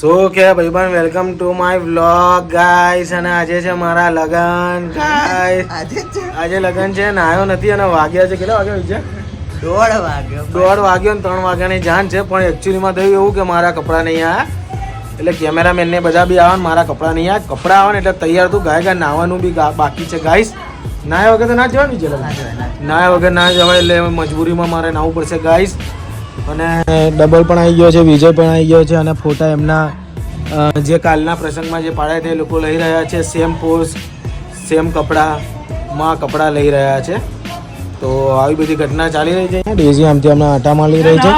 સો કે ભાઈબંધ welcome to my vlog guys. અને આજે છે મારા લગન ગાઈસ. આજે લગન છે, નાયો નથી અને વાગ્યા છે કેટલા વાગ્યા છે? 1:30 વાગ્યો ને 3 વાગ્યાની જાન છે. પણ એકચ્યુઅલીમાં થયું એવું કે મારા કપડાં નહીં આવ્યા, એટલે કેમેરામેનને બધા બી આવે ને મારા કપડાં નહીં આવ્યા. કપડાં આવે ને એટલે તૈયાર તું ગાય નાવાનું બી બાકી છે ગાઈસ. નાયા વગર તો ના જવાનું છે, નાયા વગર ના જવાય એટલે મજબૂરીમાં મારે નાવું પડશે ગાઈસ. અને ડબલ પણ આવી ગયો છે, વિજય પણ આવી ગયો છે અને ફોટા એમના જે કાલના પ્રસંગમાં જે પાડ્યા તે લોકો લઈ રહ્યા છે. સેમ પોઝ સેમ કપડામાં કપડાં લઈ રહ્યા છે. તો આવી બધી ઘટના ચાલી રહી છે. ડેઝી આમથી હમણાં આટામાં લઈ રહી છે.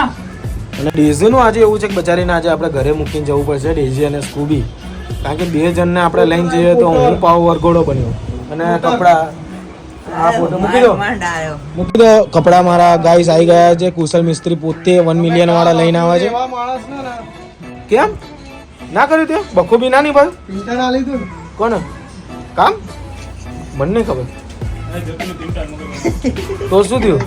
અને ડેઝીનું આજે એવું છે કે બચારીને આજે આપણે ઘરે મૂકીને જવું પડશે, ડેઝી અને સ્કૂબી. કારણ કે 2 જણને આપણે લઈને જઈએ તો હું પાવ વરઘોડો બન્યો અને કપડાં આ ફોટો મૂકી દો કપડા મારા ગાઈસ આવી ગયા છે. કુશલ મિસ્ત્રી પોતે 1 મિલિયન વાળા લઈને આવે છે. કેમ ના કર્યું તે બખો બી ના નહીં ભાઈ કોણ કામ મને નહીં ખબર. તો શું થયું?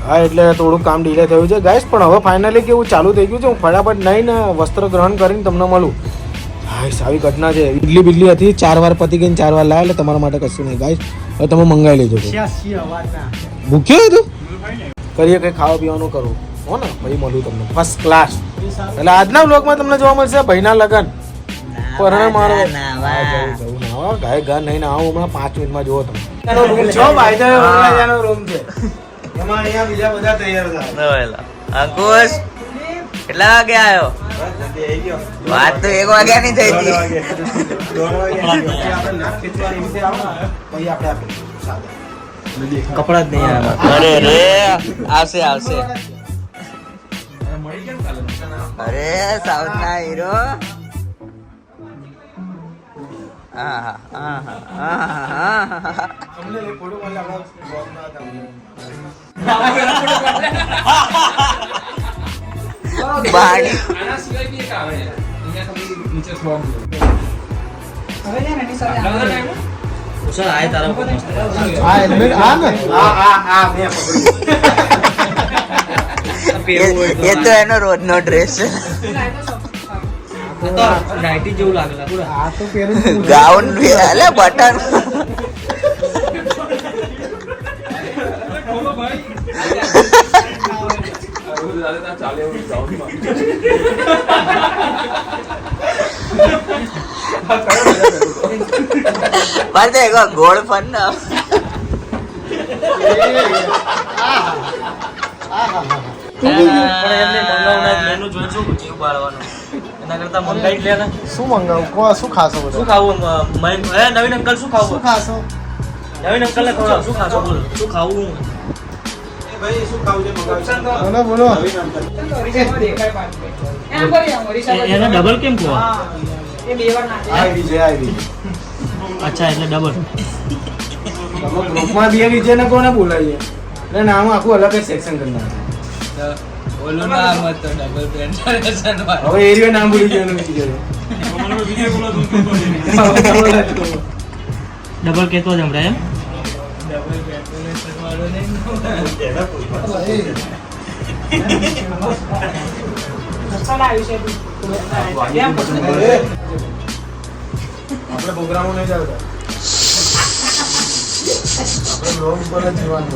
હા એટલે થોડુંક કામ ડીલે થયું છે ગાઈસ. પણ હવે ફાઇનલી કેવું ચાલુ થઈ ગયું છે. હું ફટાફટ નહીં ને વસ્ત્ર ગ્રહણ કરીને તમને મળું. ગાઈસ આવી ઘટના છે. ઇડલી બિડલી હતી 4 વાર પતી ગઈને 4 વાર લાવે એટલે તમારા માટે કશું નહીં ગાઈસ. હવે તમે મંગાવી લેજો. ભૂખ્યો હતું કરીએ કંઈ ખાવા પીવાનું કરું હો ને ભાઈ, મળું તમને ફર્સ્ટ ક્લાસ. એટલે આજના વ્લોગમાં તમને જોવા મળશે ભાઈના લગન પરણે મારો ગાય ઘર નહીં ના આવું હમણાં 5 મિનિટમાં જોવો તમે. રૂમ છે એમાં અહીંયા બીજા બધા તૈયાર થાય. અંકુશ કેટલા વાગે આવ્યો? વાત તો 1 વાગ્યા ની થઈ હતી. કપડા જ નહીં અરે રે આવશે આવશે. અરે સાઉથ ના હીરો. એ તો એનો રોજનો ડ્રેસ છે. ગાઉન બટન ગોળ ફન ના શું મંગાવું? શું ખાશો? શું ખાવું? નવીન અંકલ શું ખાવું? શું ખાશો? નવીન અંકલ ને ખવડાવો. શું ખાશો? બોલો શું ખાવું? બોલો એને ડબલ કેમ કહો? અચ્છા એટલે ડબલ. ગ્રુપમાં બે વિજય ને કોને બોલાવીએ એટલે નામ આખું અલગ જ સેક્શન કરી નાખે. ઓલું નામ હતો ડબલ પેન્ટરેશન વાળો. હવે એરિયો નામ ભૂલી ગયો ડબલ કેતો જ હમણાં એમ. ડબલ પેન્ટરેશન વાળો નહીં. આપણે પ્રોગ્રામો નહીં ચાલતા, આપણે લોક પર જ જીવવાનું.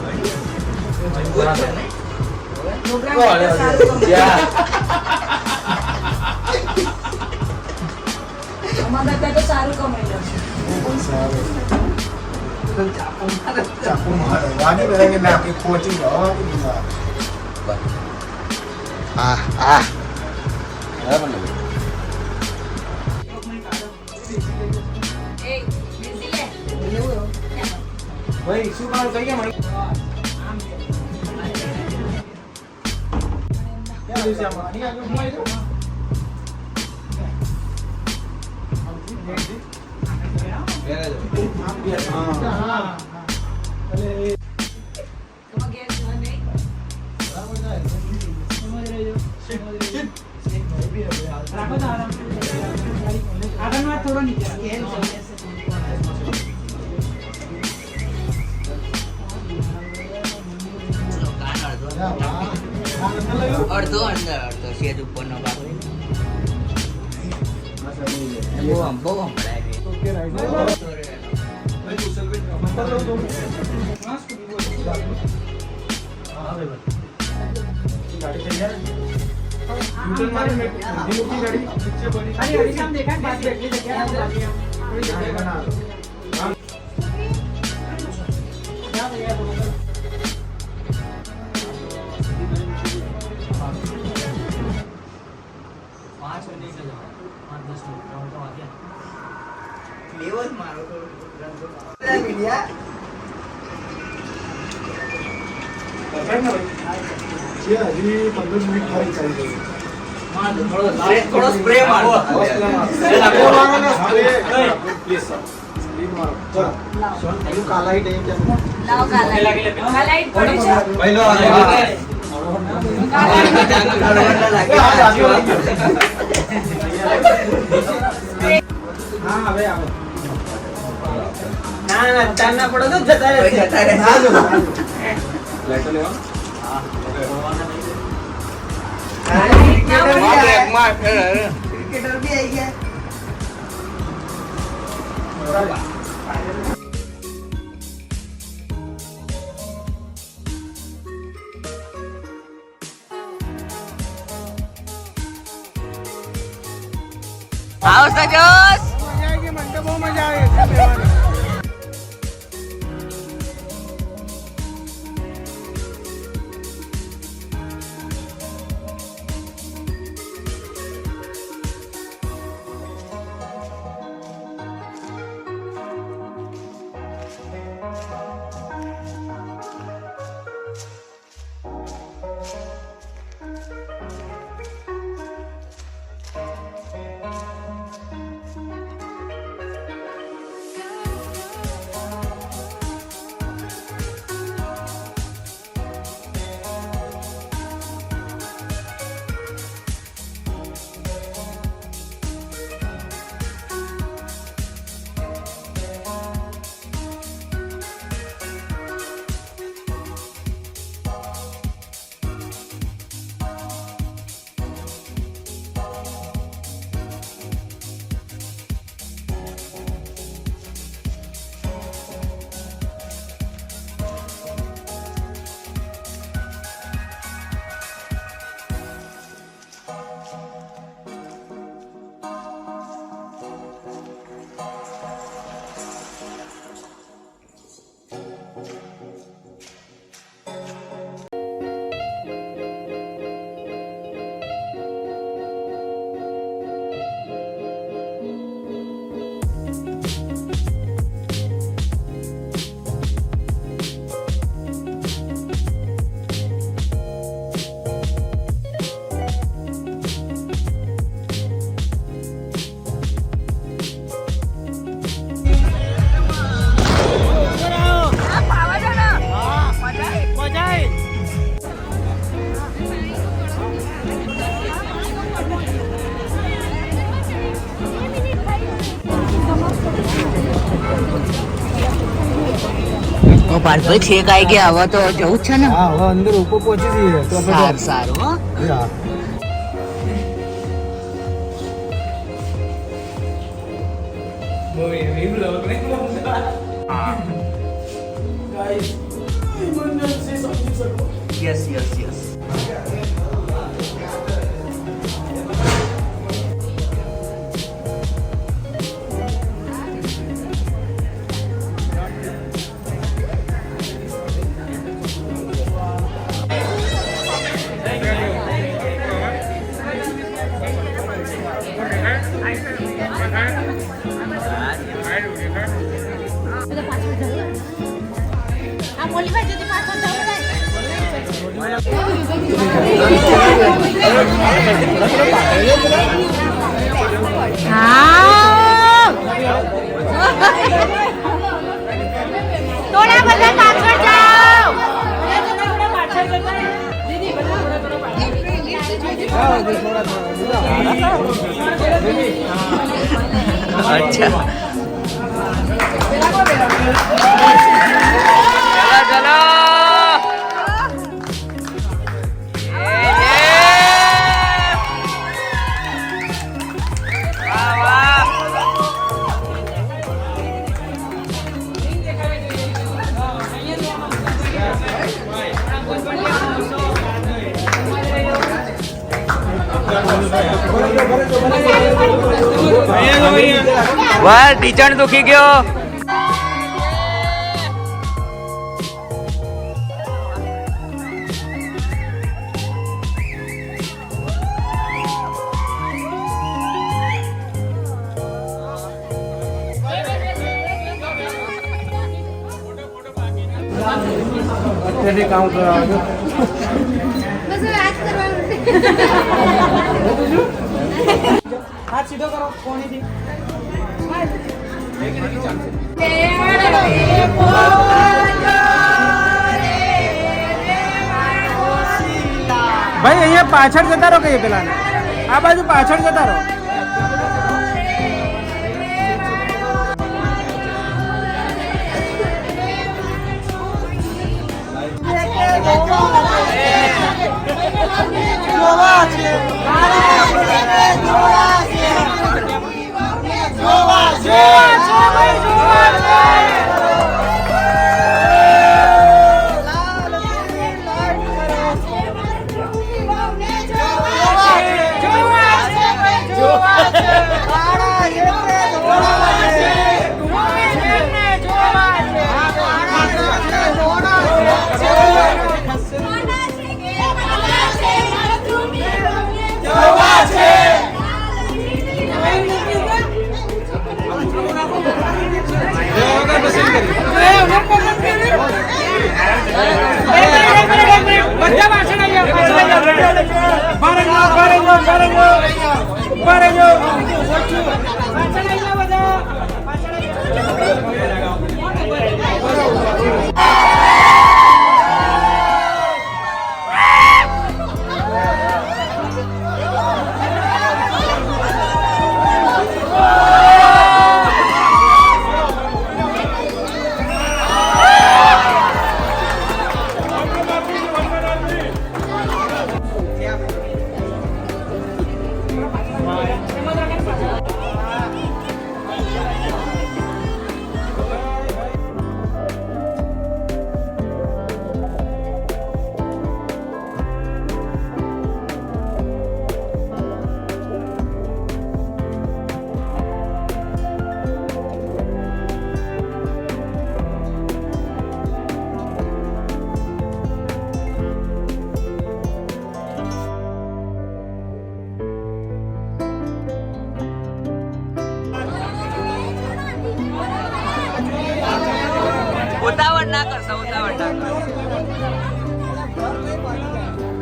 સારું કમાઈ ભાઈ શું કામ થઈ ગયા મને થોડો નીચે અડધો અંદર અડધો સેજ ઉપરનો ભાગ હજી 15 મિનિટ ખાલી ચાલી ગઈ. થોડો સ્પ્રે મારો લાવ કાલાઈ. કાલાઈ પડી છે. પાલભાઈ છેક આવી ગયા, હવે તો જવું જ છે ને. હા, હવે અંદર ઉપર પહોંચી જઈએ તો આપણે સારું હો. હા. Yes yes yes. થોડા બધા પાછળ જાઓ. અચ્છા ચલો વાહ વાહ વાહ ટીચર દુખી ગયો. અત્યારથી કામ કરાવજો. હાથ સીધો કરો કોણીથી. ભાઈ અહીંયા પાછળ જતા રહો કઈ પેલા આ બાજુ પાછળ જતા રહો. ઉતાવળ ના કરશો, ઉતાવળ ના કરશો.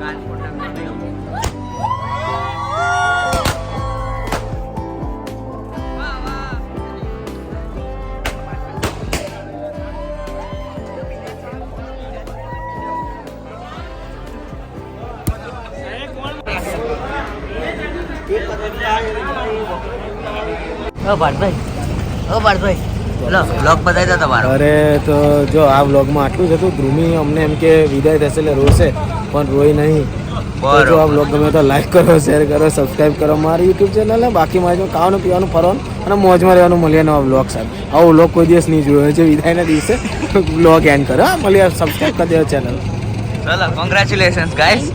કાન ફોટા કરી દો. વાહ વાહ. પાર્થભાઈ લો બ્લોગ બતાવી દો તમારો. અરે તો જો આ વ્લોગમાં આટલું જ હતું. ધ્રુમી અમને એમ કે વિદાય થશે એટલે રોશે પણ રોઈ નહીં. તો જો આ વ્લોગ ગમે તો લાઈક કરો, શેર કરો, સબસ્ક્રાઈબ કરો મારી યુટ્યુબ ચેનલને. બાકી મારે ખાવાનું પીવાનું ફરવાનું અને મોજમાં રહેવાનું. મળીએ નવા વ્લોગ સાથે. આવો વ્લોગ કોઈ દિવસ નહીં જોયો છે. વિદાયના દિવસે વ્લોગ એન્ડ કરો. મળીએ, સબસ્ક્રાઈબ કરી દેવો ચેનલ. ચલો કોંગ્રેચ્યુલેશન્સ ગાઈસ.